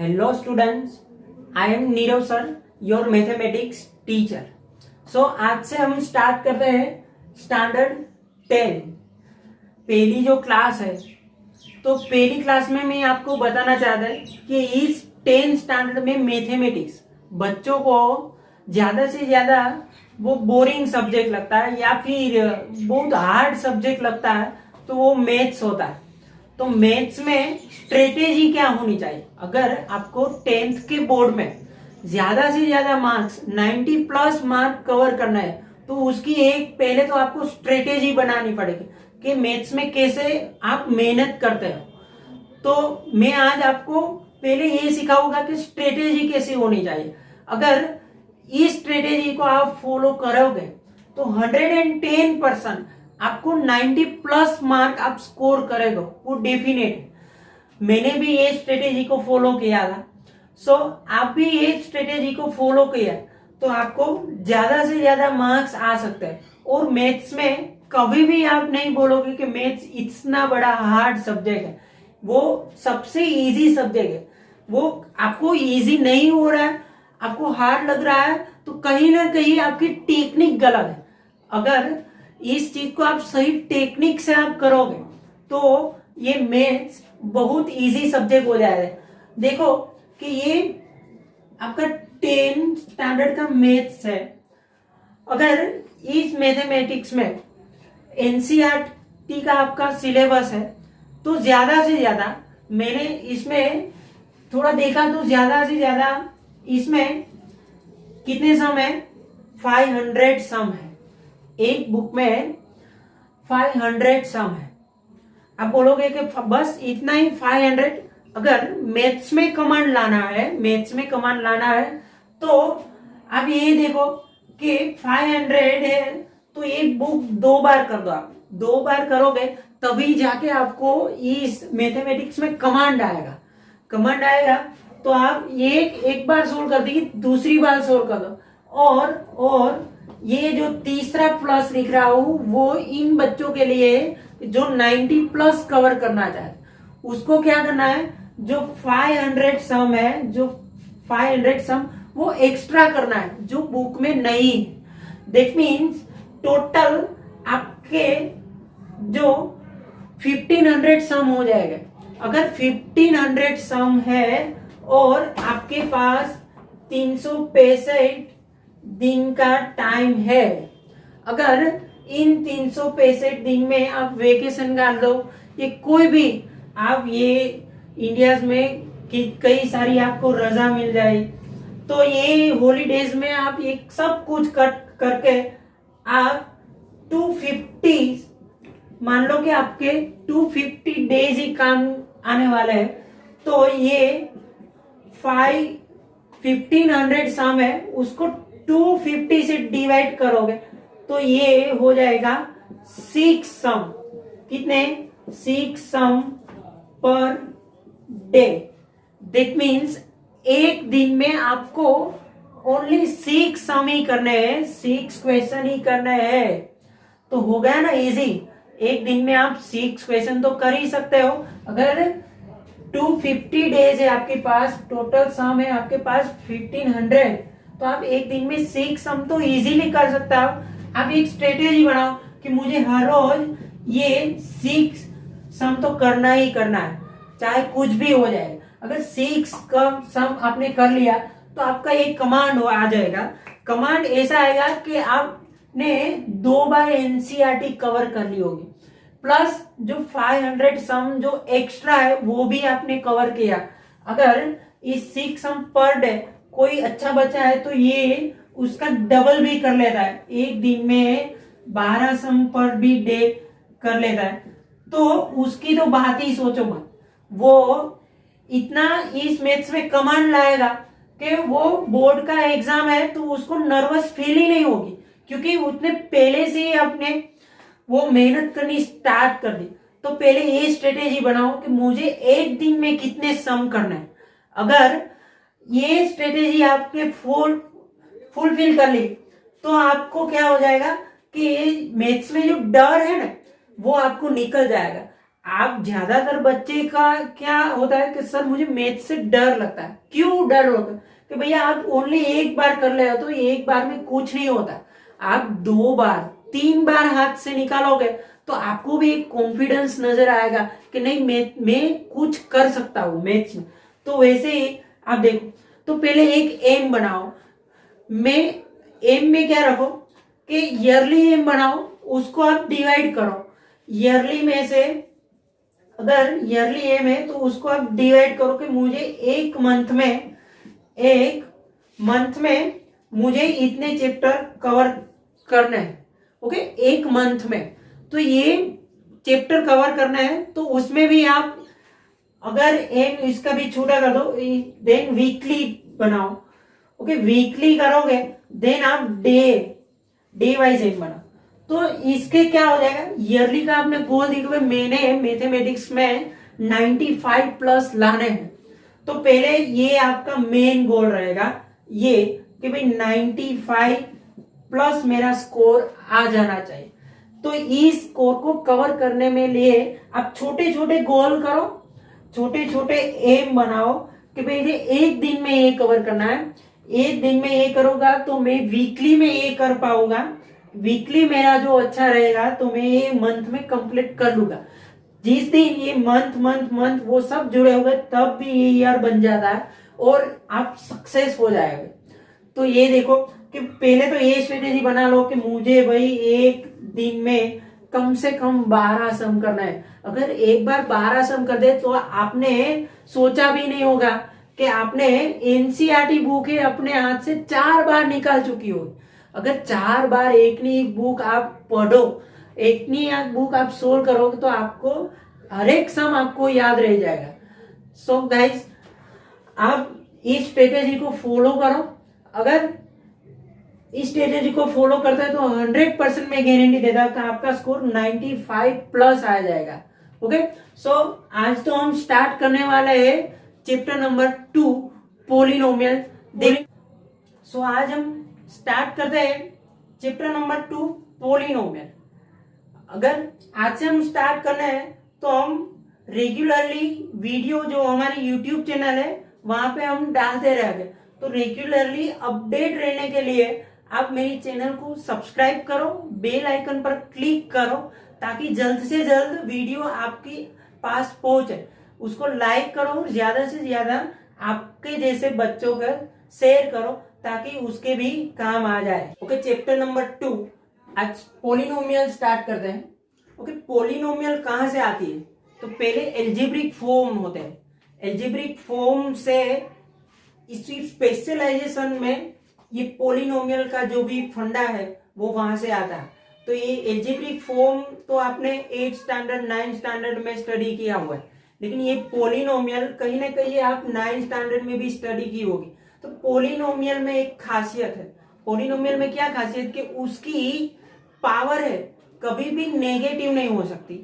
Hello students, I am Nirav sir, your mathematics teacher. So आज से हम स्टार्ट करते हैं स्टैंडर्ड 10 पहली जो क्लास है। तो पहली क्लास में मैं आपको बताना चाहता हूँ कि इस 10 स्टैंडर्ड में मैथमेटिक्स बच्चों को ज्यादा से ज्यादा वो बोरिंग सब्जेक्ट लगता है या फिर बहुत हार्ड सब्जेक्ट लगता है, तो वो मैथ्स होता है। तो मैथ्स में स्ट्रेटेजी क्या होनी चाहिए? अगर आपको 10th के बोर्ड में ज्यादा से ज्यादा मार्क्स 90 प्लस मार्क कवर करना है, तो उसकी एक पहले तो आपको स्ट्रेटेजी बनानी पड़ेगी कि मैथ्स में कैसे आप मेहनत करते हो। तो मैं आज आपको पहले ये सिखाऊंगा कि स्ट्रेटेजी कैसी होनी चाहिए। अगर इस स्ट्रेटेजी को आप फॉलो करोगे तो 110% आपको 90 प्लस मार्क आप स्कोर करेगा, वो डेफिनेट है। मैंने भी ये स्ट्रेटेजी को फॉलो किया था। सो आप भी ये स्ट्रेटेजी को फॉलो किया तो आपको ज्यादा से ज्यादा मार्क्स आ सकते हैं। और मैथ्स में कभी भी आप नहीं बोलोगे कि मैथ्स इतना बड़ा हार्ड सब्जेक्ट है। वो सबसे इजी सब्जेक्ट है। वो आपको इजी नहीं हो रहा है, आपको हार्ड लग रहा है, तो कहीं ना कहीं आपकी टेक्निक गलत है। अगर इस चीज को आप सही टेक्निक से आप करोगे तो ये मैथ्स बहुत इजी सब्जेक्ट हो जाएगा। देखो कि ये आपका 10 स्टैंडर्ड का मैथ्स है। अगर इस मैथमेटिक्स में एनसीईआरटी का आपका सिलेबस है तो ज्यादा से ज्यादा मैंने इसमें थोड़ा देखा तो ज्यादा से ज्यादा इसमें कितने सम है? 500 सम है। एक बुक में 500 सम है। आप बोलोगे कि बस इतना ही 500? अगर मैथ्स में कमांड लाना है, तो आप ये देखो कि 500 है तो एक बुक 2 बार कर दो। आप 2 बार करोगे तभी जाके आपको इस मैथमेटिक्स में कमांड आएगा। तो आप एक बार सोल्व कर देगी, दूसरी बार सोल्व कर दो। और ये जो तीसरा प्लस लिख रहा हूं वो इन बच्चों के लिए जो 90 प्लस कवर करना चाहते, उसको क्या करना है? जो 500 सम है, जो 500 सम वो एक्स्ट्रा करना है जो बुक में नहीं है। दैट मीन्स टोटल आपके जो 1500 सम हो जाएगा। अगर 1500 सम है और आपके पास 365 दिन का टाइम है, अगर इन 365 दिन में आप वेकेशन डाल दो, ये कोई भी आप ये इंडिया में कई सारी आपको रजा मिल जाए, तो ये हॉलीडेज में आप ये सब कुछ कट करके आप 250 मान लो कि आपके 250 डेज ही काम आने वाले हैं, तो ये 1500 सम है उसको 250 से डिवाइड करोगे तो ये हो जाएगा 6 सम। कितने? 6 सम पर डे। दैट मीन्स एक दिन में आपको ओनली 6 सम ही करने हैं, 6 क्वेश्चन ही करने हैं। तो हो गया ना इजी। एक दिन में आप 6 क्वेश्चन तो कर ही सकते हो। अगर 250 डेज है आपके पास, टोटल सम है आपके पास 1500, तो आप एक दिन में 6 सम तो इजीली कर सकते हो। आप एक स्ट्रेटेजी बनाओ कि मुझे हर रोज ये 6 सम तो करना ही करना है, चाहे कुछ भी हो जाए। अगर 6 कम सम आपने कर लिया तो आपका एक कमांड आ जाएगा। कमांड ऐसा आएगा कि आपने 2 बार एनसीईआरटी कवर कर ली होगी, प्लस जो 500 सम जो एक्स्ट्रा है वो भी आपने कवर किया। अगर इस 6 सम पर डे कोई अच्छा बच्चा है तो ये उसका डबल भी कर लेता है, एक दिन में 12 सम पर भी डे कर लेता है। तो उसकी तो बात ही सोचो मत। वो इतना इस मैथ्स में कमांड लाएगा कि वो बोर्ड का एग्जाम है तो उसको नर्वस फील ही नहीं होगी, क्योंकि उसने पहले से ही अपने वो मेहनत करनी स्टार्ट कर दी। तो पहले ये स्ट्रेटेजी बनाओ कि मुझे एक दिन में कितने सम करना है। अगर ये स्ट्रेटेजी आपके फुलफिल कर ली तो आपको क्या हो जाएगा कि मैथ्स में जो डर है ना वो आपको निकल जाएगा। आप ज्यादातर बच्चे का क्या होता है कि सर मुझे मैथ से डर लगता है। क्यों डर होता है? कि भैया आप ओनली एक बार कर ले तो एक बार में कुछ नहीं होता। आप 2 बार 3 बार हाथ से निकालोगे तो आपको भी एक कॉन्फिडेंस नजर आएगा कि नहीं मैं कुछ कर सकता हूं मैथ्स में। तो वैसे ही आप देखो, तो पहले एक एम बनाओ। मैं एम में क्या रखो कि ईयरली एम बनाओ, उसको आप डिवाइड करो। ईयरली में से अगर ईयरली एम है तो उसको आप डिवाइड करो कि मुझे एक मंथ में मुझे इतने चैप्टर कवर करना है। ओके, एक मंथ में तो ये चैप्टर कवर करना है। तो उसमें भी आप अगर एम इसका भी छोटा कर दो, देन वीकली बनाओ। ओके, वीकली करोगे देन आप डे डे वाइज एम बनाओ। तो इसके क्या हो जाएगा, ईयरली का आपने गोल देखो, मैंने मैथमेटिक्स में 95 प्लस लाने हैं। तो पहले ये आपका मेन गोल रहेगा ये कि भाई 95 प्लस मेरा स्कोर आ जाना चाहिए। तो इस स्कोर को कवर करने में लिए आप छोटे छोटे गोल करो, छोटे छोटे एम बनाओ कि भाई ये एक दिन में ये कवर करना है। एक दिन में ये करूंगा तो मैं वीकली में ये कर पाऊंगा। वीकली मेरा जो अच्छा रहेगा तो मैं ये मंथ में कंप्लीट कर लूंगा। जिस दिन ये मंथ मंथ मंथ वो सब जुड़े हुए तब भी ये ईयर बन जाता है और आप सक्सेस हो जाएंगे। तो ये देखो कि पहले तो ये स्ट्रेटेजी बना लो कि मुझे भाई एक दिन में कम से कम 12 सम करना है। अगर एक बार 12 सम कर दे तो आपने सोचा भी नहीं होगा कि आपने एनसीईआरटी बुक है अपने हाथ से 4 बार निकाल चुकी हो। अगर 4 बार एक नहीं एक बुक आप पढ़ो, एक नहीं एक बुक आप सोल्व करोगे तो आपको हर एक सम आपको याद रह जाएगा। सो गाइस, आप इस स्ट्रेटेजी को फॉलो करो। अगर इस स्ट्रेटेजी को फॉलो करते हैं तो 100% मैं गारंटी देता हूं कि आपका स्कोर 95 प्लस आ जाएगा। ओके, सो आज तो हम स्टार्ट करने वाले हैं चैप्टर नंबर 2 पोलिनोमियल। सो आज हम स्टार्ट करते हैं चैप्टर नंबर 2 पोलिनोमियल। अगर आज से हम स्टार्ट करना है तो हम रेगुलरली वीडियो जो हमारी यूट्यूब चैनल है वहां पे हम डालते रहेंगे। तो रेगुलरली अपडेट रहने के लिए आप मेरी चैनल को सब्सक्राइब करो, बेल आइकन पर क्लिक करो ताकि जल्द से जल्द वीडियो आपके पास पहुंचे। उसको लाइक करो, ज्यादा से ज्यादा आपके जैसे बच्चों का शेयर करो ताकि उसके भी काम आ जाए। ओके, चैप्टर नंबर 2 आज पोलिनोमियल स्टार्ट करते हैं। ओके, पोलिनोमियल कहां से आती है? तो पहले एल्जेब्रिक फॉर्म होते हैं। एल्जेब्रिक फॉर्म से इसी स्पेशलाइजेशन में ये पोलिनोमियल का जो भी फंडा है वो वहां से आता है। तो ये एल्जेब्रिक फॉर्म तो आपने 8 स्टैंडर्ड 9 स्टैंडर्ड में स्टडी किया हुआ है, लेकिन ये पोलिनोमियल कहीं ना कहीं आप 9 स्टैंडर्ड में भी स्टडी की होगी। तो पोलिनोमियल में एक खासियत है। पोलिनोमियल में क्या खासियत कि उसकी पावर है कभी भी नेगेटिव नहीं हो सकती।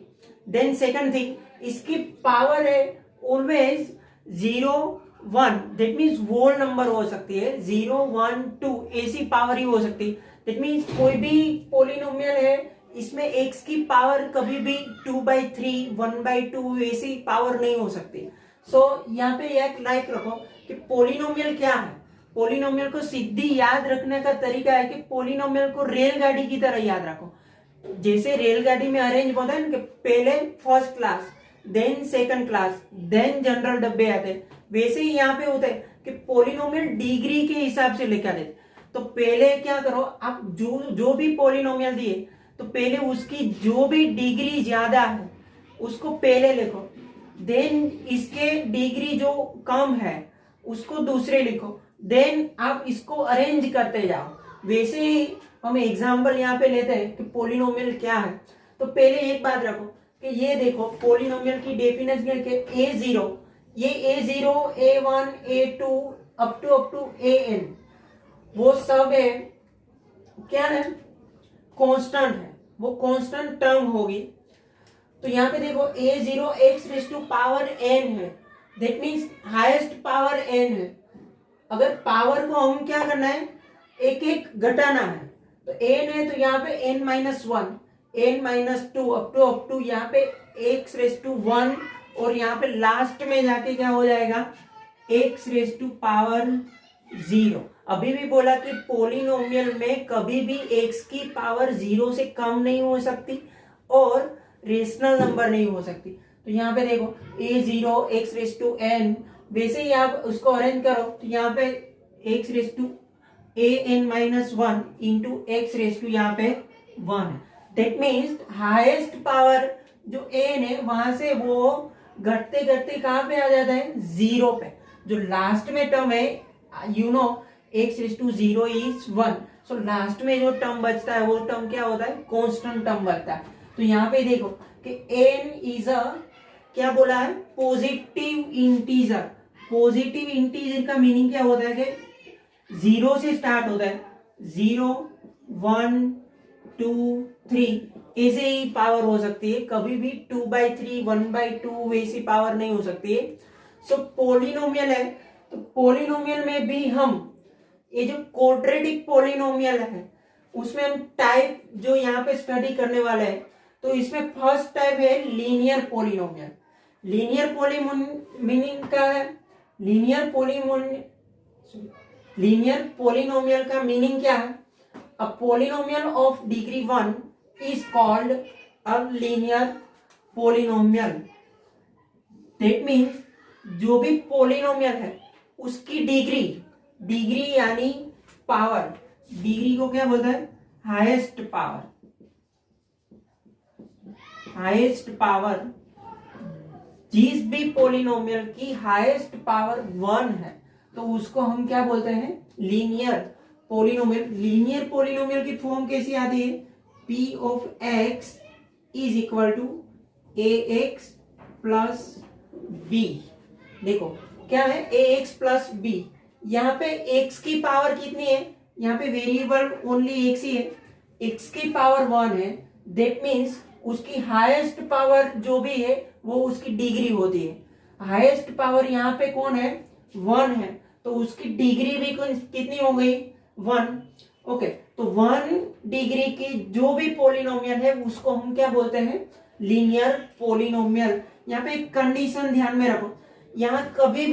देन सेकंड थिंग, इसकी पावर है always 0 1, that means whole number हो सकती है। 0 1 2 ऐसी पावर ही हो सकती है। दैट मीन्स कोई भी पोलिनोमियल है इसमें एक्स की पावर कभी भी 2/3 1/2 ऐसी पावर नहीं हो सकती। सो यहाँ पे एक लाइक रखो कि पोलिनोमियल क्या है। पोलिनोमियल को सीधी याद रखने का तरीका है कि पोलिनोमियल को रेलगाड़ी की तरह याद रखो। जैसे रेलगाड़ी में अरेंज होता है ना कि पहले first class, then second class, then general डब्बे आते हैं, वैसे ही यहाँ पे होता है कि पोलिनोमियल डिग्री के हिसाब से लेकर आते। तो पहले क्या करो, आप जो भी पोलिनोमियल दिए तो पहले उसकी जो भी डिग्री ज्यादा है उसको पहले लिखो, देन इसके डिग्री जो कम है उसको दूसरे लिखो, देन आप इसको अरेंज करते जाओ। वैसे ही हम एग्जाम्पल यहाँ पे लेते हैं कि पोलिनोमियल क्या है। तो पहले एक बात रखो कि ये देखो पोलिनोमियल की डेफिनेशन के A0, ये A0 A1 A2 up to AN वो सब है क्या है, कांस्टेंट है, वो कांस्टेंट टर्म होगी। तो यहाँ पे देखो A0 x raise to power n है, that means highest power n है। अगर पावर को हम क्या करना है, एक एक घटाना है। तो n है तो यहाँ पे n-1, n-2 अप टू यहाँ पे एक्स रेस टू 1 और यहाँ पे लास्ट में जाके क्या हो जाएगा एक्स रेस टू पावर 0। अभी भी बोला कि पोलिनोमियल में कभी भी एक्स की पावर 0 से कम नहीं हो सकती और रेशनल नंबर नहीं हो सकती। तो यहाँ पे देखो a0 x raise to n, वैसे ही आप उसको अरेंज करो तो यहाँ पे x raise to an-1 into x raise to यहाँ पे 1 है। दैट मीन्स हाईएस्ट पावर जो n है वहां से वो घटते घटते कहाँ पे आ जाता है 0 पे। जो लास्ट में टर्म है you know x raise to 0 is 1, so last में जो टर्म बचता है वो टर्म क्या होता है कांस्टेंट टर्म बचता है। तो यहाँ पे देखो कि n इज अ क्या बोला है पॉजिटिव इंटीजर। पॉजिटिव इंटीजर का मीनिंग क्या होता है कि 0 से स्टार्ट होता है, 0 1 2 3 ऐसे ही पावर हो सकती है, कभी भी 2/3 1/2 वैसी पावर नहीं हो सकती है। सो पोलिनोमियल है तो पोलिनोमियल में भी हम ये जो क्वाड्रेटिक पोलिनोमियल है उसमें हम टाइप जो यहाँ पे स्टडी करने वाले हैं, तो इसमें फर्स्ट टाइप है लीनियर पोलिनोमियल। लीनियर मीनिंग का है लीनियर पोलिनोमियल का मीनिंग क्या है, a polynomial of degree 1 is called a linear polynomial. That means जो भी पोलिनोमियल है उसकी डिग्री यानी पावर, डिग्री को क्या बोलता है हाईएस्ट पावर, जिस भी पोलिनोमियल की हाईएस्ट पावर 1 है तो उसको हम क्या बोलते हैं लीनियर पोलिनोमियल। लीनियर पोलिनोमियल की फॉर्म कैसी आती है, p of x is equal to ax plus b। देखो क्या है ax प्लस b, यहाँ पे x की पावर कितनी है, यहाँ पे वेरिएबल ओनली x ही है, x की पावर 1 है। दैट मीन्स उसकी हाईएस्ट पावर जो भी है वो उसकी डिग्री होती है। हाईएस्ट पावर यहाँ पे कौन है 1 है, तो उसकी डिग्री भी कितनी हो गई 1। ओके, तो 1 डिग्री की जो भी पोलिनोमियल है उसको हम क्या बोलते हैं लीनियर पोलिनोमियल। यहाँ पे एक कंडीशन ध्यान में रखो, यहाँ कभी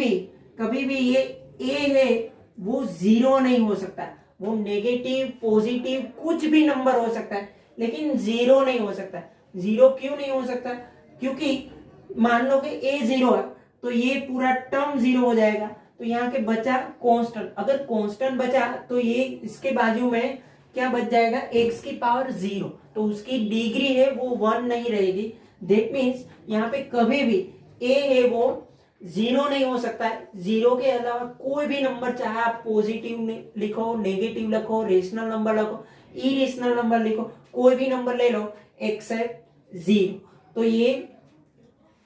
भी ये a है वो 0 नहीं हो सकता, वो नेगेटिव पॉजिटिव कुछ भी नंबर हो सकता है लेकिन 0 नहीं हो सकता। 0 क्यों नहीं हो सकता, क्योंकि मान लो कि a 0 है तो ये पूरा टर्म 0 हो जाएगा, तो यहाँ के बचा कांस्टेंट। अगर कांस्टेंट बचा तो ये इसके बाजू में क्या बच जाएगा x की पावर 0, तो उसकी डिग्री है वो 1 नहीं रहेगी। दैट मीन्स यहाँ पे कभी भी a है वो 0 नहीं हो सकता है। 0 के अलावा कोई भी नंबर, चाहे आप पॉजिटिव लिखो, नेगेटिव लिखो, रेशनल नंबर लिखो, इरेशनल नंबर लिखो, कोई भी नंबर ले लो एक्सेप्ट 0। तो ये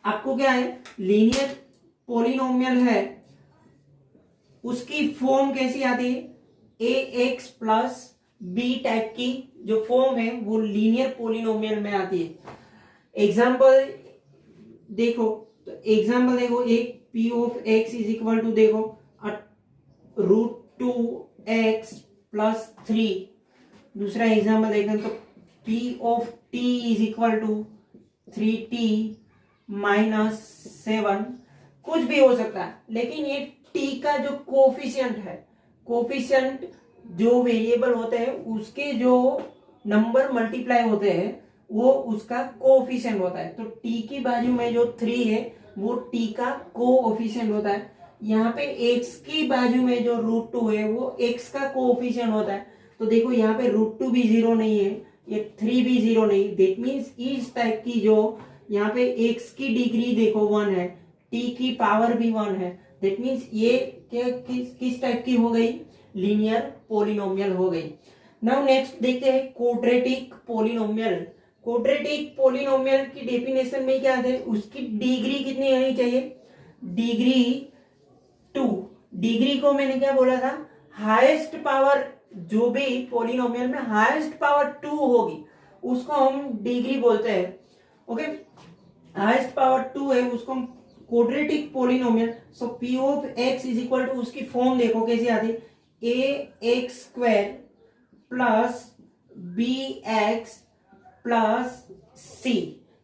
आपको क्या है लीनियर पोलिनोमियल है, उसकी फॉर्म कैसी आती है ax प्लस b टाइप की जो फॉर्म है वो लीनियर पोलिनोमियल में आती है। एग्जाम्पल देखो, तो एग्जाम्पल देखो एक p of x is equal to देखो √2x प्लस 3। दूसरा एग्जाम्पल देखें तो p of t is equal to 3t minus 7। कुछ भी हो सकता है, लेकिन ये t का जो कोफिशिएंट है, कोफिशिएंट जो वेरिएबल होते हैं उसके जो नंबर मल्टीप्लाई होते हैं वो उसका कोफिशिएंट होता है। तो t की बाजू में जो 3 है वो t का कोफिशिएंट होता है। यहाँ पे x की बाजू में जो √2 है वो x का कोफिशिएंट होता है। तो देखो यहाँ पे √2 भी 0 नहीं है, ये 3 भी 0 नहीं। दैट मीन्स इस टाइप की जो यहाँ पे x की डिग्री देखो 1 है, t की पावर भी 1 है। दैट मीन्स ये किस टाइप की हो गई लीनियर पोलिनोमियल हो गई। नाउ नेक्स्ट देखते हैं क्वाड्रेटिक पोलिनोमियल। क्वाड्रेटिक पोलिनोमियल की डेफिनेशन में क्या है, उसकी डिग्री कितनी होनी चाहिए, डिग्री 2। डिग्री को मैंने क्या बोला था, हाईएस्ट पावर, जो भी पोलिनोमियल में हाईएस्ट पावर 2 होगी उसको हम डिग्री बोलते हैं। ओके, हाईएस्ट पावर 2 है उसको हम quadratic polynomial. So p of x is equal to, उसकी फॉर्म देखो कैसी आती है, ax² plus bx plus c।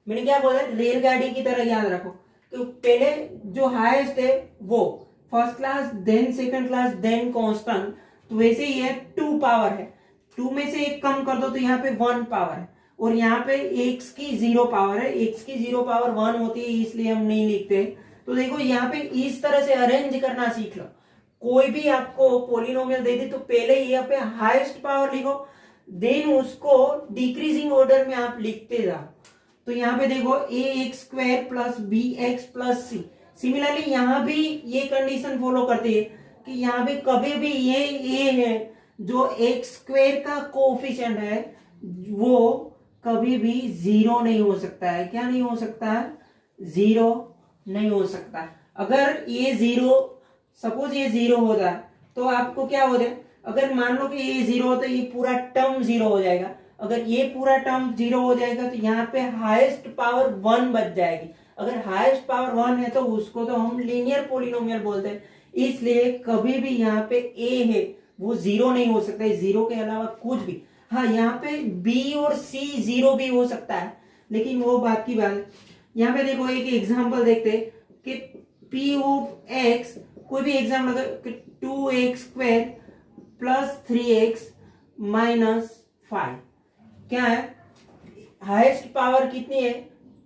मैंने क्या बोला, रेलगाड़ी की तरह याद रखो। तो पहले जो हाईएस्ट है वो first class, then second class, then constant. तो वैसे ही है, 2 पावर है, 2 में से 1 कम कर दो तो यहाँ पे 1 पावर है, और यहाँ पे x की 0 पावर है, x की 0 पावर 1 होती है, इसलिए हम नहीं लिखते। तो देखो यहाँ पे इस तरह से अरेंज करना सीख लो। कोई भी आपको पोलिनोमियल दे दी तो पहले यहाँ पे हाईएस्ट पावर लिखो, देन उसको डिक्रीजिंग ऑर्डर में आप लिखते जाओ। तो यहाँ पे देखो ax² plus bx plus c। Similarly यहाँ भी ये कंडीशन फॉलो करती है कि यहाँ पे कभी भी ये a है जो x² का कोफिशिएंट है वो कभी भी 0 नहीं हो सकता है। क्या नहीं हो सकता है? 0 नहीं हो सकता। अगर ये 0, सपोज ये 0 होता है तो आपको क्या हो जाए, अगर मान लो कि ये 0 हो तो ये पूरा टर्म 0 हो जाएगा। अगर ये पूरा टर्म 0 हो जाएगा तो यहाँ पे हाईएस्ट पावर 1 बच जाएगी। अगर हाईएस्ट पावर 1 है तो उसको तो हम लीनियर पोलिनोमियल बोलते हैं। इसलिए कभी भी यहाँ पे a है वो 0 नहीं हो सकता है, 0 के अलावा कुछ भी। हाँ, यहाँ पे b और c 0 भी हो सकता है, लेकिन वो बात की बात है। यहाँ पे देखो एक एग्जांपल देखते हैं कि p ऑफ x, कोई भी एग्जाम्पल अगर 2x² प्लस 3x माइनस 5 क्या है, हाईएस्ट पावर कितनी है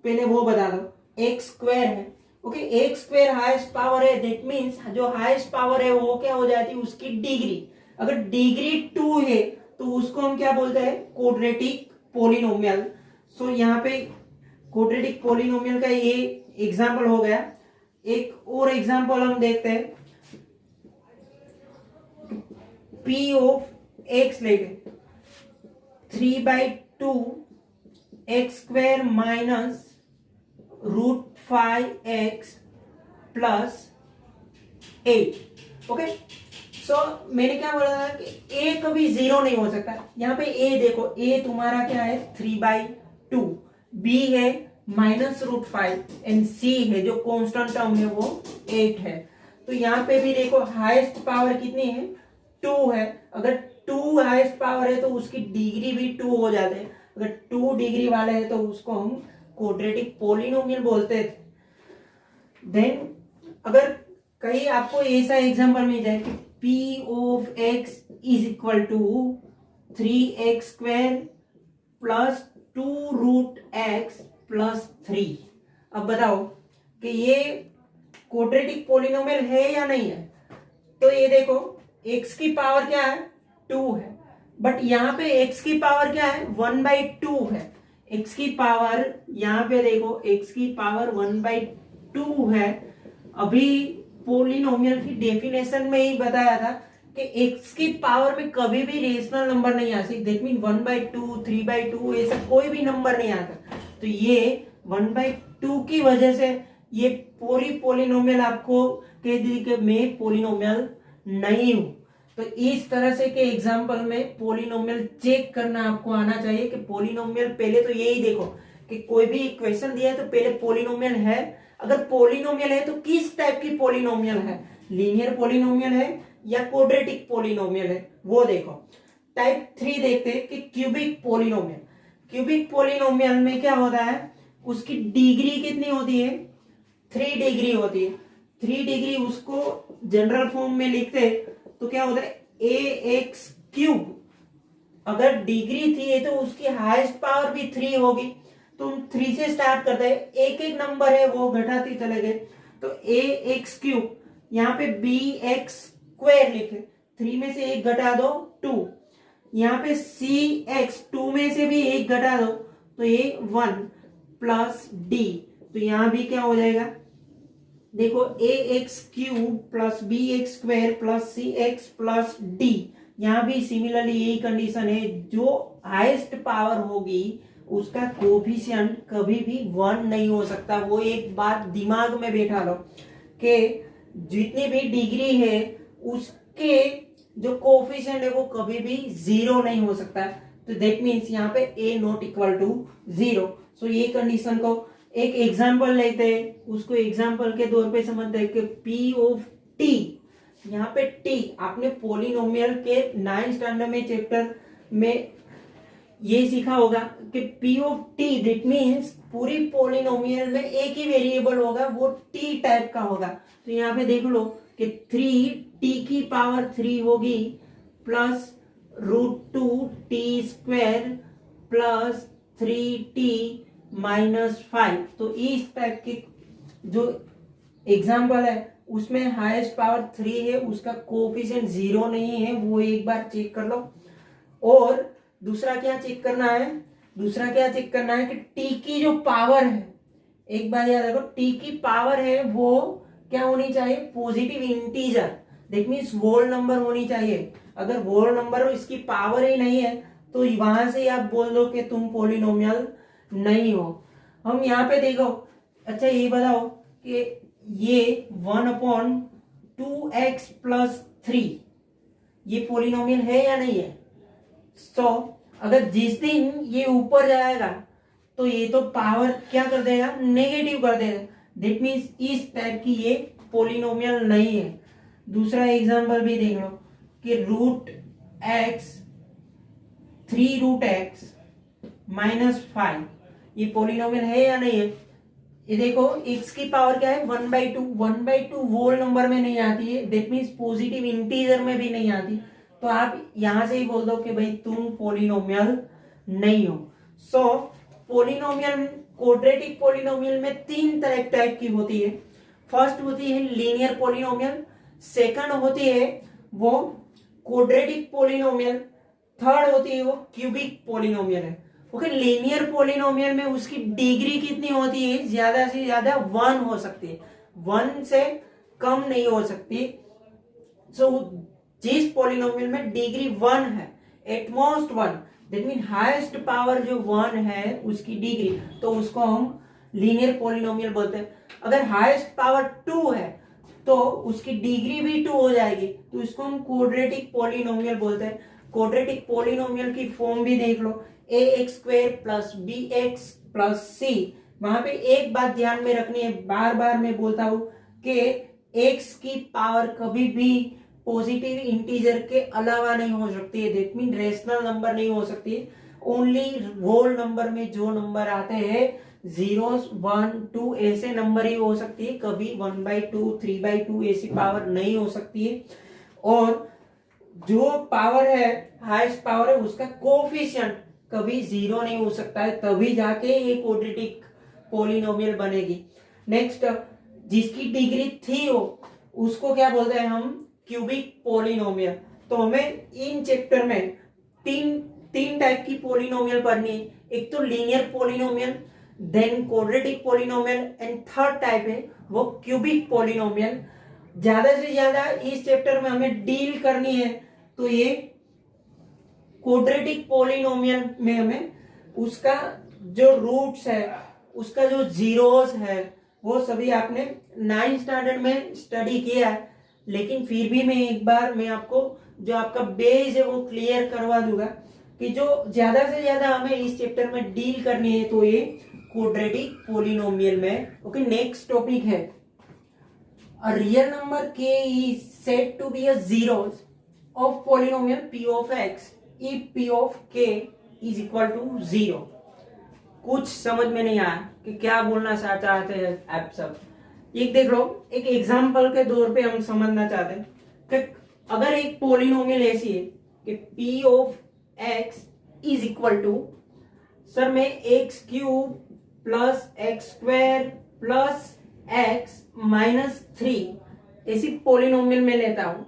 पहले वो बता दो, x² है। ओके, x² हाईएस्ट पावर है, दैट मींस जो हाईएस्ट पावर है वो क्या हो जाती है, उसकी डिग्री। अगर डिग्री 2 है तो उसको हम क्या बोलते हैं, क्वाड्रेटिक पोलिनोमियल। सो यहाँ पे क्वाड्रेटिक पोलिनोमियल का ये एग्जांपल हो गया। एक और एग्जांपल हम देखते हैं, p ऑफ x लेके 3/2 x² minus √5x plus 8। Okay, सो मैंने क्या बोला था कि a कभी 0 नहीं हो सकता। यहाँ पे a देखो, a तुम्हारा क्या है 3/2, b है -√5 एंड c है जो कांस्टेंट टर्म है वो 8 है। तो यहाँ पे भी देखो हाईएस्ट पावर कितनी है, 2 है। अगर 2 हाईएस्ट पावर है तो उसकी डिग्री भी 2 हो जाते हैं। अगर 2 डिग्री वाले है तो उसको हम क्वाड्रेटिक पोलिनोमियल बोलते थे। देन अगर कहीं आपको ऐसा एग्जांपल मिल जाए कि p of x is equal to 3x² plus 2√x plus 3, अब बताओ कि ये क्वाड्रेटिक पोलिनोमियल है या नहीं है। तो ये देखो x की पावर क्या है, 2 है, बट यहाँ पे x की पावर क्या है, 1/2 है। x की पावर यहाँ पे देखो x की पावर 1/2 है। अभी पोलिनोमियल की डेफिनेशन में ही बताया था कि x की पावर में कभी भी रेशनल नंबर नहीं आ सकती। दैट मीन 1/2, 3/2 ऐसा कोई भी नंबर नहीं आता। तो ये 1/2 की वजह से ये पूरी पोलिनोमियल आपको कह दी कि मैं पोलिनोमियल नहीं हूं। तो इस तरह से के एग्जांपल में पोलिनोमियल चेक करना आपको आना चाहिए कि पोलिनोमियल, पहले तो यही देखो कि कोई भी क्वेश्चन दिया है तो पहले पोलिनोमियल है, अगर पोलिनोमियल है तो किस टाइप की पोलिनोमियल है, लीनियर पोलिनोमियल है या क्वाड्रेटिक पोलिनोमियल है, वो देखो। टाइप 3 देखते हैं कि क्यूबिक पोलिनोमियल। क्यूबिक पोलिनोमियल में क्या होता है, उसकी डिग्री कितनी होती है, 3 डिग्री होती है। 3 डिग्री उसको जनरल फॉर्म में लिखते तो क्या होता है, ax³। अगर डिग्री थी है तो उसकी हाईएस्ट पावर भी 3 होगी। तुम 3 से स्टार्ट करते हैं, एक एक नंबर है वो घटाते चले गए। तो ax³, यहाँ पे bx² लिखे, 3 में से 1 घटा दो 2। यहाँ पे cx, 2 में से भी 1 घटा दो तो ये 1 प्लस d। तो यहाँ भी क्या हो जाएगा, देखो ax³ plus bx² plus cx plus d। यहाँ भी सिमिलरली यही कंडीशन है, जो हाईएस्ट पावर होगी उसका कोफिशिएंट कभी भी 1 नहीं हो सकता। वो एक बात दिमाग में बैठा लो कि जितनी भी डिग्री है उसके जो कोफिशिएंट है वो कभी भी 0 नहीं हो सकता। तो दैट मीन्स यहाँ पे a नॉट इक्वल टू 0। सो ये कंडीशन को एक एग्जाम्पल लेते हैं, उसको एग्जाम्पल के तौर पे समझते हैं कि p ऑफ t, यहाँ पे t आपने पोलिनोमियल के 9th स्टैंडर्ड में चैप्टर में ये सीखा होगा कि P of T that means पूरी पोलिनोमियल में एक ही वेरिएबल होगा, वो टी टाइप का होगा। तो यहाँ पे देख लो कि 3 t⁻³ होगी प्लस √2t² प्लस 3t−5। तो इस टाइप के जो एग्जाम्पल है उसमें हाईएस्ट पावर 3 है, उसका कोएफिशिएंट 0 नहीं है, वो एक बार चेक कर लो। और दूसरा क्या चेक करना है, कि टी की जो पावर है, एक बार याद रखो, टी की पावर है वो क्या होनी चाहिए, positive integer, that means whole number होनी चाहिए। अगर होल नंबर हो, इसकी पावर ही नहीं है, तो वहां से आप बोल दो कि तुम पोलिनोमियल नहीं हो। हम यहाँ पे देखो, अच्छा ये बताओ कि ये 1/2x+3 ये पोलिनोमियल है या नहीं है। तो अगर जिस दिन ये ऊपर जाएगा तो ये तो पावर क्या कर देगा, नेगेटिव कर देगा, दैट मीन्स इस टाइप की ये पोलिनोमियल नहीं है। दूसरा एग्जांपल भी देख लो कि √x 3√x−5 ये पोलिनोमियल है या नहीं है। ये देखो x की पावर क्या है, 1/2 होल नंबर में नहीं आती है, दैट मीन्स पॉजिटिव इंटीजर में भी नहीं आती। तो आप यहां से ही बोल दो कि भाई तुम पोलिनोमियल नहीं हो। सो पोलिनोमियल, क्वाड्रेटिक पोलिनोमियल में 3 टाइप की होती है। फर्स्ट होती है लीनियर पोलिनोमियल, सेकंड होती है वो क्वाड्रेटिक पोलिनोमियल, थर्ड होती है वो क्यूबिक पोलिनोमियल है। ओके, लीनियर पोलिनोमियल में उसकी डिग्री कितनी होती है, ज्यादा से ज्यादा 1 हो सकती है, 1 से कम नहीं हो सकती। सो जिस पोलिनोमियल में डिग्री 1 है, at most 1, that mean highest power जो 1 है उसकी डिग्री, तो उसको हम लीनियर पोलिनोमियल बोलते हैं। अगर हाईएस्ट पावर 2 है तो उसकी डिग्री भी 2 हो जाएगी, तो इसको हम क्वाड्रेटिक पोलिनोमियल बोलते हैं। क्वाड्रेटिक पोलिनोमियल की फॉर्म भी देख लो, ax² + bx + c। वहां पे एक बात ध्यान में रखनी है, बार बार मैं बोलता हूं कि x की पावर कभी भी पॉजिटिव इंटीजर के अलावा नहीं हो सकती है, दैट मीन रेशनल नंबर नहीं हो सकती है। ओनली होल नंबर में जो नंबर आते हैं 0, 1, 2 ऐसे नंबर ही हो सकती है, कभी 1/2, 3/2 ऐसी पावर नहीं हो सकती है। और जो पावर है, हाईएस्ट पावर है, उसका कोएफिशिएंट कभी 0 नहीं हो सकता है, तभी जाके ये क्वाड्रेटिक पोलिनोमियल बनेगी। नेक्स्ट, जिसकी डिग्री 3 हो उसको क्या बोलते हैं हम, क्यूबिक पोलिनोमियल। तो हमें इन चैप्टर में तीन टाइप की पोलिनोमियल पढ़नी है, एक तो linear polynomial, then quadratic polynomial, and third type है वो क्यूबिक पोलिनोमियल। ज्यादा से ज्यादा इस चैप्टर में हमें डील करनी है तो ये क्वाड्रेटिक पोलिनोमियल में हमें उसका जो रूट्स है, उसका जो जीरोस है, वो सभी आपने 9th स्टैंडर्ड में स्टडी किया है, लेकिन फिर भी मैं आपको जो आपका बेस है वो क्लियर करवा दूंगा कि जो ज्यादा से ज्यादा हमें इस चैप्टर में डील करनी है तो ये क्वाड्रेटिक पोलिनोमियल में। ओके, नेक्स्ट टॉपिक है a real number k is said to be a zeros of polynomial p of x if p of k is equal to 0। कुछ समझ में नहीं आया कि क्या बोलना चाहते हैं आप सब। एक देख लो, एक एग्जांपल के तौर पे हम समझना चाहते हैं कि अगर एक पोलिनोमियल ऐसी है कि p of x is equal to, sir मैं x³ plus x² plus x-3 ऐसी पोलिनोमियल में लेता हूं।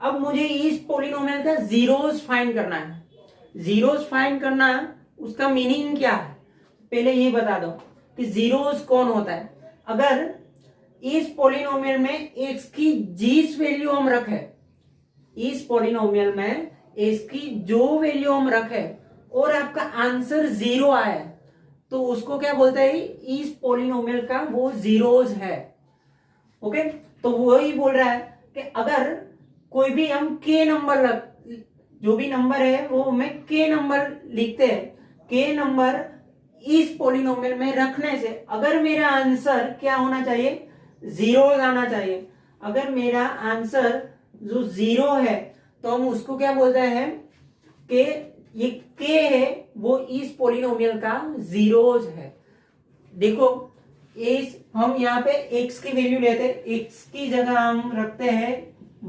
अब मुझे इस पोलिनोमियल का जीरोस फाइंड करना है। जीरोस फाइंड करना, उसका मीनिंग क्या है, पहले ये बता दो कि जीरोस कौन होता है। अगर इस पोलिनोमियल में x की जिस वैल्यू हम रखे, इस पोलिनोमियल में x की जो वैल्यू हम रखे और आपका आंसर 0 आया, तो उसको क्या बोलते हैं, इस पोलिनोमियल का वो जीरोस है। ओके, तो वो ही बोल रहा है कि अगर कोई भी हम k नंबर जो भी नंबर है वो हमें k नंबर लिखते हैं, k नंबर इस पोलिनोमियल में रखने से अगर मेरा आंसर क्या होना चाहिए, 0 आना चाहिए। अगर मेरा आंसर जो 0 है तो हम उसको क्या बोलते हैं कि ये के है वो इस पोलिनोमियल का जीरोज है। देखो इस हम यहाँ पे x की वैल्यू लेते हैं, x की जगह हम रखते हैं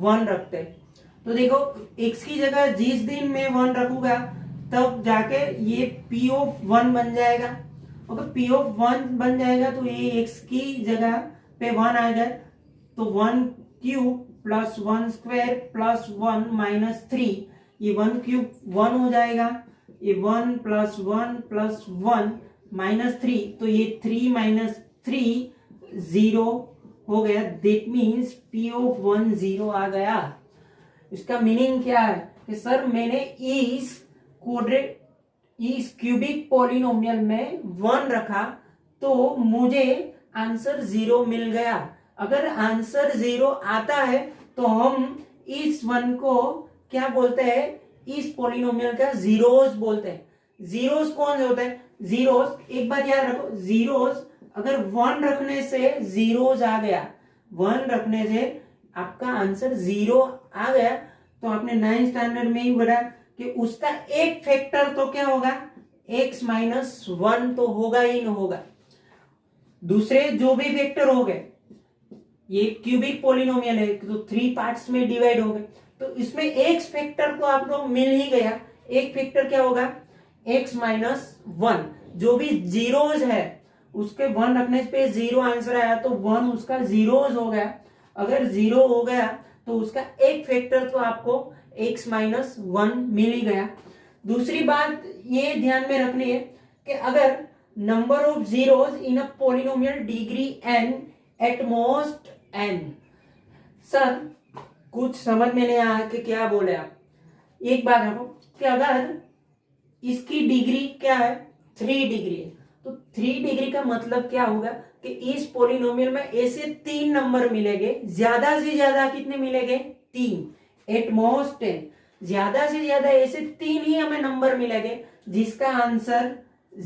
1 रखते हैं। तो देखो x की जगह जिस दिन मैं 1 रखूंगा तब जाके ये p ऑफ 1 बन जाएगा। अगर p ऑफ 1 बन जाएगा तो ये x की जगह पे 1 आएगा, तो 1 cube plus 1 square plus 1 minus 3, ये 1 क्यूब 1 हो जाएगा, ये 1 प्लस 1 प्लस 1 माइनस 3, तो ये 3 माइनस 3 0 हो गया। दैट मीन्स p ऑफ 1 0 आ गया। इसका मीनिंग क्या है कि सर मैंने इस क्यूबिक पॉलिनोमियल में 1 रखा तो मुझे आंसर 0 मिल गया। अगर आंसर 0 आता है तो हम इस 1 को क्या बोलते हैं, इस पॉलिनोमियल का जीरोस बोलते हैं। जीरोस कौन से होते हैं, जीरोस एक बार याद रखो, जीरोस अगर 1 रखने से जीरोस आ गया, 1 रखने से आपका आंसर 0 आ गया, तो आपने 9th स्टैंडर्ड में ही पढ़ा कि उसका एक फैक्टर तो क्या होगा, x माइनस 1 तो होगा ही न होगा। दूसरे जो भी फैक्टर हो गए, ये क्यूबिक पॉलिनोमियल है तो 3 पार्ट्स में डिवाइड हो गए, तो इसमें एक फैक्टर तो आपको मिल ही गया। एक फैक्टर क्या होगा, x माइनस 1, जो भी जीरोज है उसके 1 रखने पे 0 आंसर आया तो 1 उसका जीरोज हो गया। अगर 0 हो गया तो उसका एक फैक्टर तो आपको x माइनस 1 मिल ही गया। दूसरी बात ये ध्यान में रखनी है कि अगर number of zeros in a polynomial degree n at most n, sir कुछ समझ में नहीं आया कि क्या बोले आप। एक बात रखो कि अगर इसकी डिग्री क्या है, 3 डिग्री है, तो 3 डिग्री का मतलब क्या होगा कि इस पॉलिनोमियल में ऐसे 3 नंबर मिलेंगे, ज्यादा से ज्यादा कितने मिलेंगे, 3, एट मोस्ट 10, ज्यादा से ज्यादा ऐसे 3 ही हमें नंबर मिलेंगे जिसका आंसर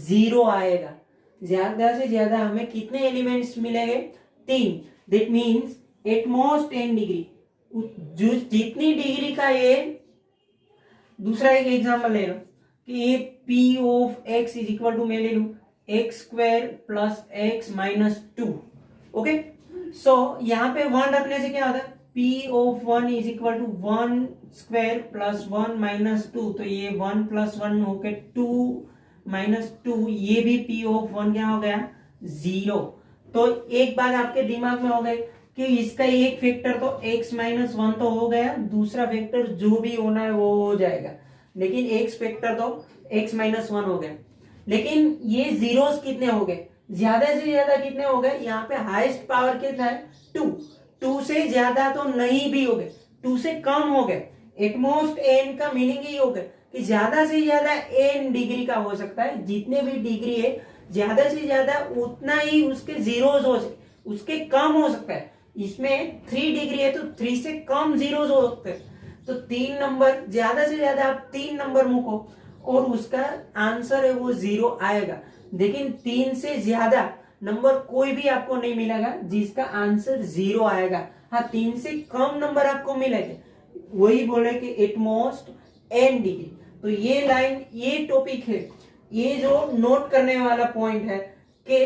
0 आएगा। ज्यादा से ज्यादा हमें कितने एलिमेंट्स मिलेंगे, 3। That means at most 10 degree, जितनी डिग्री का ये, दूसरा एक एग्जांपल ले लो कि ये p of x is equal to, मैं ले लू x square plus x minus 2। Okay, so यहाँ पे 1 रखने से क्या होता है, p of 1 is equal to 1 square plus 1 minus 2, तो ये 1 प्लस 1 होके 2 माइनस 2, ये भी p ऑफ 1 क्या हो गया, 0। तो एक बात आपके दिमाग में हो गई कि इसका एक फैक्टर तो x माइनस 1 तो हो गया, दूसरा फैक्टर जो भी होना है वो हो जाएगा, लेकिन x फैक्टर तो x माइनस 1 हो गया। लेकिन ये जीरोस कितने हो गए, ज्यादा से ज्यादा कितने हो गए, यहाँ पे हाईएस्ट पावर कितना है, 2 से ज्यादा तो नहीं भी हो गए, 2 से कम हो गए। एटमोस्ट n का मीनिंग ही हो गया कि ज्यादा से ज्यादा n डिग्री का हो सकता है, जितने भी डिग्री है ज्यादा से ज्यादा उतना ही उसके जीरोस हो सकते, उसके कम हो सकता है। इसमें 3 डिग्री है तो 3 से कम जीरोस हो सकते हैं, तो 3 नंबर, ज्यादा से ज्यादा आप 3 नंबर मुको और उसका आंसर है वो 0 आएगा। लेकिन 3 से ज्यादा नंबर कोई भी आपको नहीं मिलेगा जिसका आंसर 0 आएगा। हाँ, 3 से कम नंबर आपको मिलेगा, वही बोले कि एटमोस्ट n डिग्री। तो ये लाइन, ये टॉपिक है, ये जो नोट करने वाला पॉइंट है कि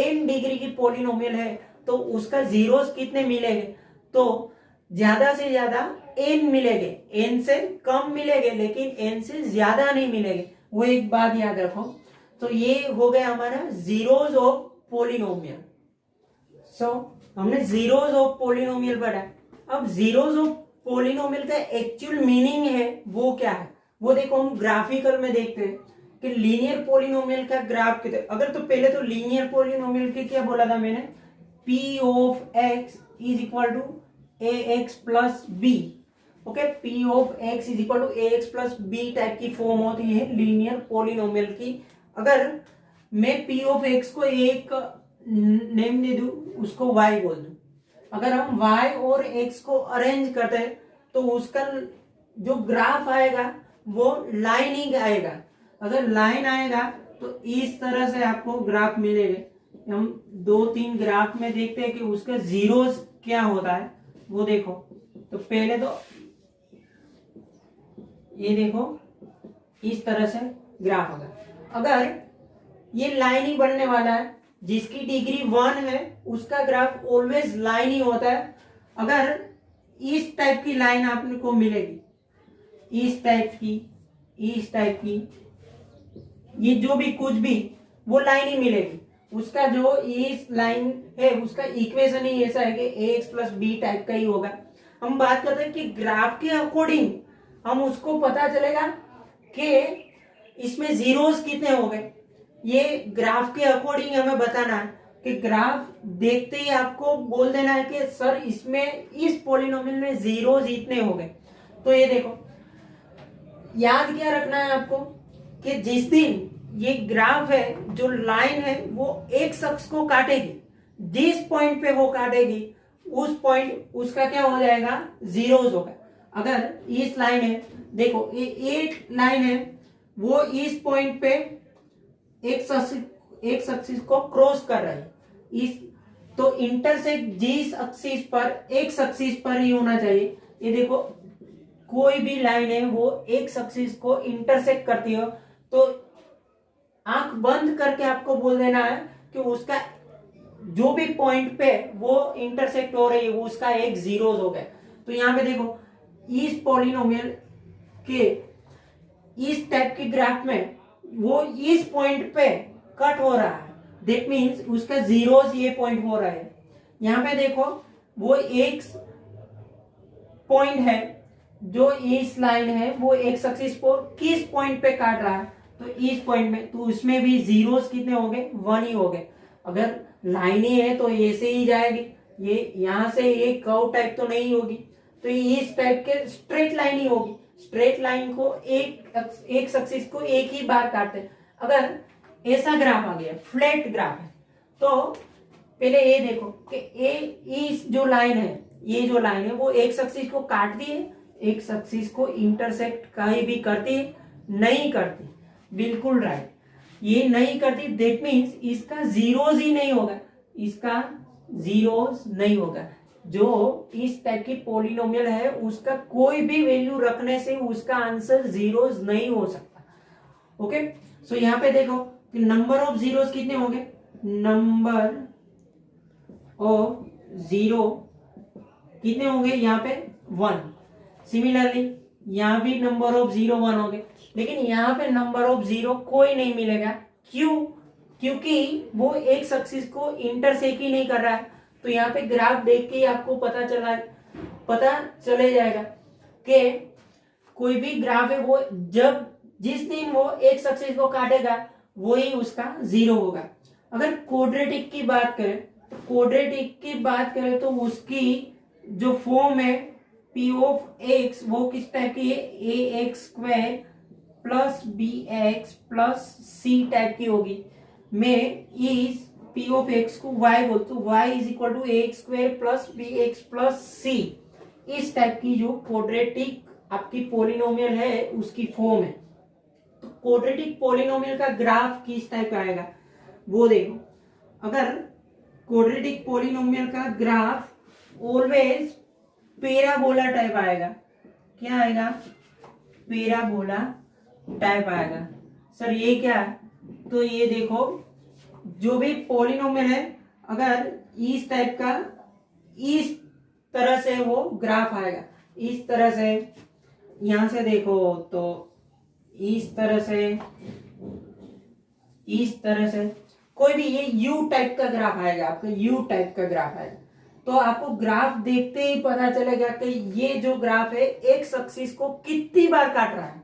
n डिग्री की पॉलिनोमियल है तो उसका जीरोस कितने मिलेंगे, तो ज्यादा से ज्यादा n मिलेंगे, n से कम मिलेंगे लेकिन n से ज्यादा नहीं मिलेंगे, वो एक बात याद रखो। तो ये हो गया हमारा जीरोस ऑफ पोलिनोमियल। सो हमने जीरोस ऑफ पोलिनोमियल पढ़ा। अब जीरोस ऑफ पोलिनोमियल का एक्चुअल मीनिंग है वो क्या है, वो देखो हम ग्राफिकल में देखते हैं कि लीनियर पोलिनोमियल का ग्राफ कितने। अगर तो पहले तो लीनियर पोलिनोमियल के क्या बोला था मैंने, p of x is equal to ax plus B. Okay, p of x is equal to ax plus B type की फॉर्म होती है लीनियर पोलिनोमियल की। अगर मैं p ऑफ x को एक नेम दे दूं, उसको y बोल दूं, अगर हम y और x को अरेंज करते हैं तो उसका जो ग्राफ आएगा वो लाइनिंग आएगा। अगर लाइन आएगा तो इस तरह से आपको ग्राफ मिलेगा। हम 2-3 ग्राफ में देखते हैं कि उसका जीरोस क्या होता है वो देखो। तो पहले तो ये देखो, इस तरह से ग्राफ होगा। अगर ये लाइन ही बनने वाला है, जिसकी डिग्री 1 है उसका ग्राफ ऑलवेज लाइन ही होता है। अगर इस टाइप की लाइन आपको मिलेगी, इस टाइप की, ये जो भी कुछ भी वो लाइन ही मिलेगी, उसका जो इस लाइन है उसका इक्वेशन ही ऐसा है कि ax प्लस बी टाइप का ही होगा। हम बात करते हैं कि ग्राफ के अकॉर्डिंग हम उसको पता चलेगा कि इसमें जीरोस कितने हो गए। ये ग्राफ के अकॉर्डिंग हमें बताना है कि ग्राफ देखते ही आपको बोल देना है कि सर इसमें इस पॉलिनोमियल में जीरोस इतने हो गए। तो ये देखो, याद क्या रखना है आपको कि जिस दिन ये ग्राफ है, जो लाइन है वो एक शख्स को काटेगी, जिस पॉइंट पे वो काटेगी उस पॉइंट उसका क्या हो जाएगा, जीरोस होगा। अगर इस लाइन है, देखो ये एक लाइन है, वो इस पॉइंट पे एक एक्सिस को क्रॉस कर रहा है, इस तो इंटरसेक्ट जिस एक्सिस पर, एक एक्सिस पर ही होना चाहिए। ये देखो कोई भी लाइन है वो एक एक्सिस को इंटरसेक्ट करती हो तो आंख बंद करके आपको बोल देना है कि उसका जो भी पॉइंट पे वो इंटरसेक्ट हो रही है वो उसका एक जीरोस हो गया। तो यहाँ पे देखो इस पॉलिनोमियल के इस टाइप के ग्राफ में वो इस पॉइंट पे कट हो रहा है, दैट मीन्स उसका जीरोस ये पॉइंट हो रहा है। यहाँ पे देखो वो एक पॉइंट है जो इस लाइन है वो एक एक्सिस को किस पॉइंट पे काट रहा है, तो इस पॉइंट में, तो उसमें भी जीरोस कितने हो गए, 1 ही हो गए। अगर लाइन ही है तो ऐसे ही जाएगी, ये यहां से एक कर्व टाइप तो नहीं होगी, तो इस टाइप के स्ट्रेट लाइन ही होगी। स्ट्रेट लाइन को एक एक्सिस को एक ही बार काटते हैं। अगर ऐसा ग्राफ आ गया, फ्लैट ग्राफ है, तो पहले ये देखो कि इस जो लाइन है, ये जो लाइन है वो एक एक्सिस को काटती है, एक एक्सिस को इंटरसेक्ट कहीं भी करती है, नहीं करती, बिल्कुल राइट, ये नहीं करती, दैट मीन्स इसका जीरोस ही नहीं होगा, इसका जीरोस नहीं होगा। जो इस टाइप की पॉलिनोमियल है उसका कोई भी वैल्यू रखने से उसका आंसर जीरोस नहीं हो सकता। ओके, सो यहाँ पे देखो कि नंबर ऑफ जीरोस कितने होंगे, नंबर ऑफ जीरो कितने होंगे यहाँ पे 1। सिमिलरली यहाँ भी नंबर ऑफ जीरो 1 होंगे, लेकिन यहाँ पे नंबर ऑफ जीरो कोई नहीं मिलेगा। क्यों? क्योंकि वो एक एक्सिस को इंटरसेक्ट ही नहीं कर रहा है। तो यहाँ पे ग्राफ देख के ही आपको पता चले जाएगा कि कोई भी ग्राफ है वो जिस दिन वो एक एक्सिस को काटेगा वही उसका जीरो होगा। अगर क्वाड्रेटिक की बात करें तो उसकी जो फॉर्म है पी ऑफ एक्स वो किस टाइप की है, a x square plus b x plus c type की होगी। मैं इस पी ऑफ एक्स को वाई बोलता हूँ, y is equal to a x square plus b x plus c, इस टाइप की जो क्वाड्रेटिक आपकी पॉलिनोमियल है उसकी फॉर्म है। तो क्वाड्रेटिक पॉलिनोमियल का ग्राफ किस टाइप का आएगा वो देखो। अगर क्वाड्रेटिक पॉलिनोमियल का ग्राफ ऑलवेज पैराबोला टाइप आएगा, क्या आएगा, पैराबोला टाइप आएगा। सर ये क्या है, तो ये देखो जो भी पॉलिनोमियल है अगर इस टाइप का इस तरह से वो ग्राफ आएगा, इस तरह से, यहां से देखो तो इस तरह से कोई भी ये यू टाइप का ग्राफ आएगा, आपका यू टाइप का ग्राफ आएगा, तो आपको ग्राफ देखते ही पता चलेगा कि ये जो ग्राफ है एक एक्सिस को कितनी बार काट रहा है।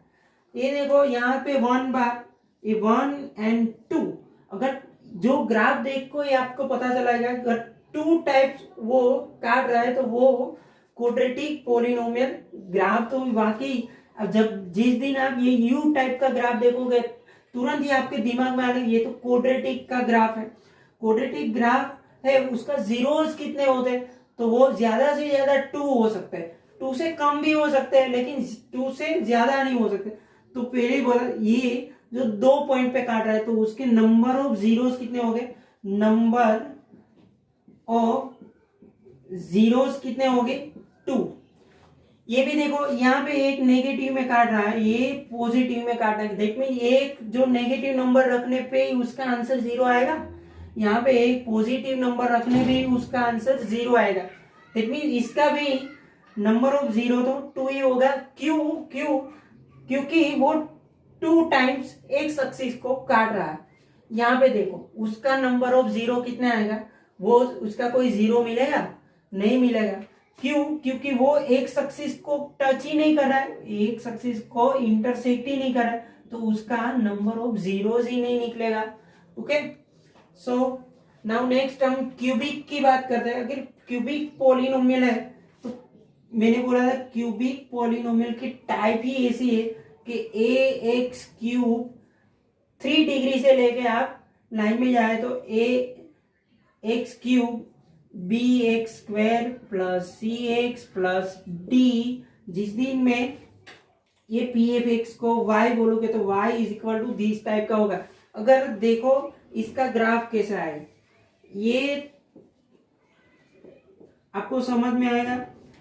ये देखो यहाँ पे 1 बार, ये 1 and 2, अगर जो ग्राफ देख को ये आपको पता चलेगा अगर 2 टाइप्स वो काट रहा है तो वो क्वाड्रेटिक पॉलिनोमियल ग्राफ तो वाकई। अब जिस दिन आप ये यू टाइप का ग्राफ देखोगे तुरंत ही आपके दिमाग में आने ये तो क्वाड्रेटिक का ग्राफ है। क्वाड्रेटिक ग्राफ है उसका जीरोस कितने होते हैं, तो वो ज्यादा से ज्यादा 2 हो सकते हैं, 2 से कम भी हो सकते हैं लेकिन 2 से ज्यादा नहीं हो सकते। तो पहले ही बोला ये जो 2 पॉइंट पे काट रहा है तो उसके नंबर ऑफ जीरोस कितने हो गए, नंबर ऑफ जीरोस कितने हो गए 2। ये भी देखो यहाँ पे एक नेगेटिव में काट रहा है, ये पॉजिटिव में काट रहा है। दैट मीन एक जो नेगेटिव नंबर रखने पे ही उसका आंसर 0 आएगा, यहाँ पे एक पॉजिटिव नंबर रखने पे ही उसका आंसर 0 आएगा। दैट मीन इसका भी नंबर ऑफ 0 तो 2 ही होगा। क्यों? क्योंकि वो 2 टाइम्स एक सक्सेस को काट रहा है। यहाँ पे देखो उसका नंबर ऑफ 0 कितना आएगा, वो उसका कोई 0 मिलेगा? नहीं मिलेगा। क्यों? क्योंकि वो एक सक्सेस को टच ही नहीं कर रहा है, एक सक्सेस को इंटरसेक्ट ही नहीं कर रहा है, तो उसका नंबर ऑफ जीरोस ही नहीं निकलेगा। ओके, सो नाउ नेक्स्ट हम क्यूबिक की बात करते हैं। अगर क्यूबिक पॉलिनोमियल है तो मैंने बोला था क्यूबिक पॉलिनोमियल की टाइप ही ऐसी है कि ए एक्स क्यूब 3 डिग्री से लेके आप लाइन में जाए तो a x cube b x square plus c x plus d, जिस दिन में ये पी एफ एक्स को वाई बोलोगे तो y is equal to this type का होगा। अगर देखो इसका ग्राफ कैसा है, ये आपको समझ में आएगा।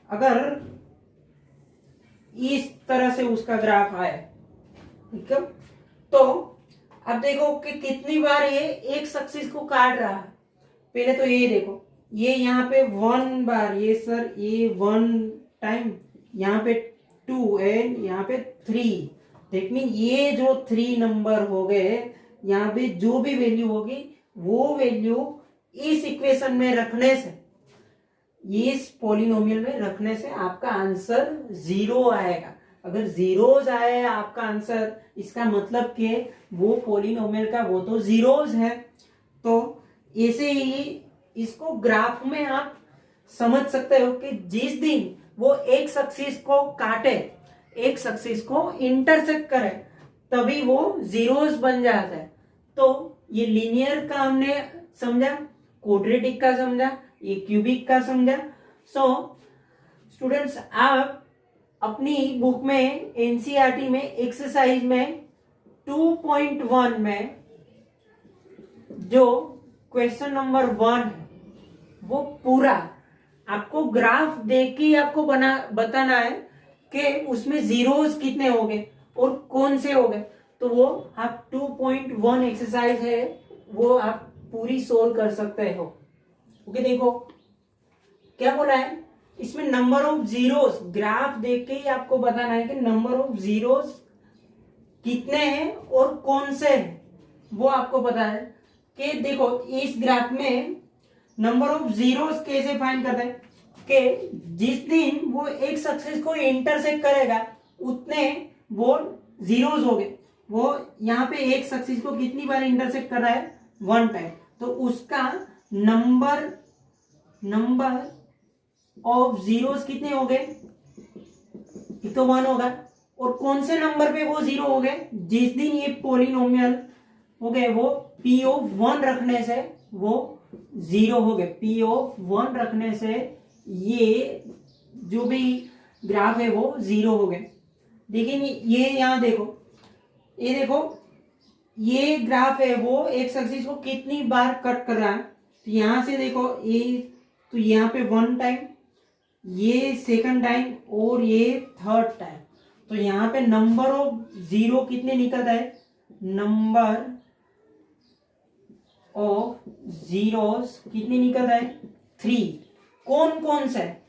अगर इस तरह से उसका ग्राफ आए, ठीक है, तो अब देखो कि कितनी बार ये एक सक्सेस को काट रहा है। पहले तो ये देखो, ये यहाँ पे 1 बार, ये सर ये 1 टाइम, यहाँ पे 2 एंड यहाँ पे 3। दैट मीन ये जो 3 नंबर हो गए, यहाँ पे जो भी वैल्यू होगी वो वैल्यू इस इक्वेशन में रखने से, इस पॉलिनोमियल में रखने से आपका आंसर 0 आएगा। अगर जीरोज आए आपका आंसर, इसका मतलब कि वो पॉलिनोमियल का वो तो जीरोज है। तो ऐसे ही इसको ग्राफ में आप समझ सकते हो कि जिस दिन वो एक सक्सेस को काटे, एक सक्सेस को इंटरसेक्ट करे, तभी वो जीरोस बन जाता है। तो ये लीनियर का हमने समझा, क्वाड्रेटिक का समझा, ये क्यूबिक का समझा। सो स्टूडेंट्स, आप अपनी बुक में एनसीईआरटी में एक्सरसाइज में 2.1 में जो क्वेश्चन नंबर 1 है वो पूरा आपको ग्राफ देख के आपको बताना है कि उसमें जीरोस कितने हो गए और कौन से हो गए। तो वो आप 2.1 एक्सरसाइज है वो आप पूरी सोल्व कर सकते हो। ओके, देखो क्या बोला है इसमें, नंबर ऑफ जीरोस ग्राफ देख के ही आपको बताना है कि नंबर ऑफ जीरोस कितने हैं और कौन से हैं, वो आपको पता है। कि देखो इस ग्राफ में नंबर ऑफ जीरोस कैसे फाइंड करते हैं कि जिस दिन वो एक सक्सेस को इंटरसेक्ट करेगा उतने वो जीरोस हो गए। वो यहाँ पे एक सक्सेस को कितनी बार इंटरसेक्ट कर रहा है? 1 टाइम। तो उसका नंबर ऑफ जीरोस कितने हो गए? एक तो 1 होगा। और कौन से नंबर पे वो 0 हो गए? जिस दिन ये पॉलिनोमियल हो गए वो पी ऑफ 1 रखने से वो 0 हो गए। पी ऑफ 1 रखने से ये जो भी ग्राफ है वो 0 हो गए। लेकिन ये यहाँ देखो, ये देखो ये ग्राफ है वो एक सक्सेस को कितनी बार कट कर रहा है। तो यहां से देखो ये, तो यहाँ पे 1 टाइम, ये सेकंड टाइम और ये थर्ड टाइम। तो यहाँ पे नंबर ऑफ 0 कितने निकलता है? नंबर ऑफ जीरोस कितने निकलता है? 3। कौन कौन सा है?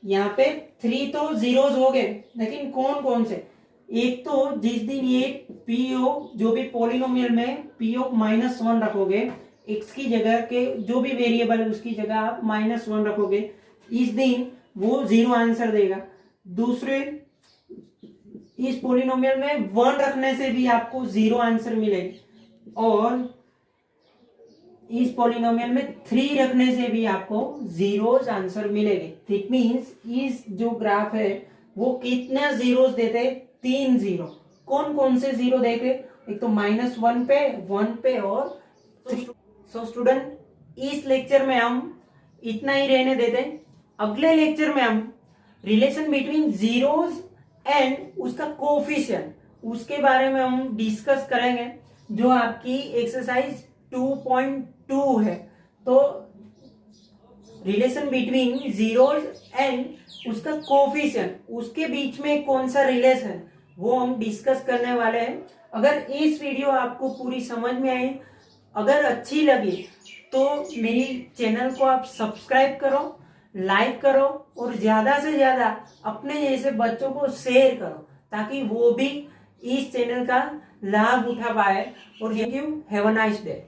यहाँ पे 3 तो जीरोस हो गए, लेकिन कौन कौन से? एक तो जिस दिन ये पी ऑफ जो भी पॉलिनोमियल में पी ऑफ -1 रखोगे, एक्स की जगह के जो भी वेरिएबल है उसकी जगह आप -1 रखोगे, इस दिन वो 0 आंसर देगा। दूसरे इस पॉलिनोमियल में 1 रखने से भी आपको 0 आंसर मिलेगी, और इस पॉलिनोमियल में 3 रखने से भी आपको 0 आंसर मिलेंगे। दैट मींस इस जो ग्राफ है वो कितना जीरोस देते? 3 0। कौन कौन से 0 देते? एक तो -1 पे, 1 पे और सो स्टूडेंट, इस लेक्चर में हम इतना ही रहने देते। अगले लेक्चर में हम रिलेशन बिटवीन जीरोस एंड उसका कोफिशिएंट, उसके बारे में हम डिस्कस करेंगे, जो आपकी एक्सरसाइज 2.2 है। तो रिलेशन बिटवीन जीरोस एंड उसका कोफिशिएंट, उसके बीच में कौन सा रिलेशन, वो हम डिस्कस करने वाले हैं। अगर इस वीडियो आपको पूरी समझ में आई, अगर अच्छी लगी तो मेरी चैनल को आप सब्सक्राइब करो, लाइक करो और ज्यादा से ज्यादा अपने जैसे बच्चों को शेयर करो ताकि वो भी इस चैनल का लाभ उठा पाए। और thank you, have a nice day.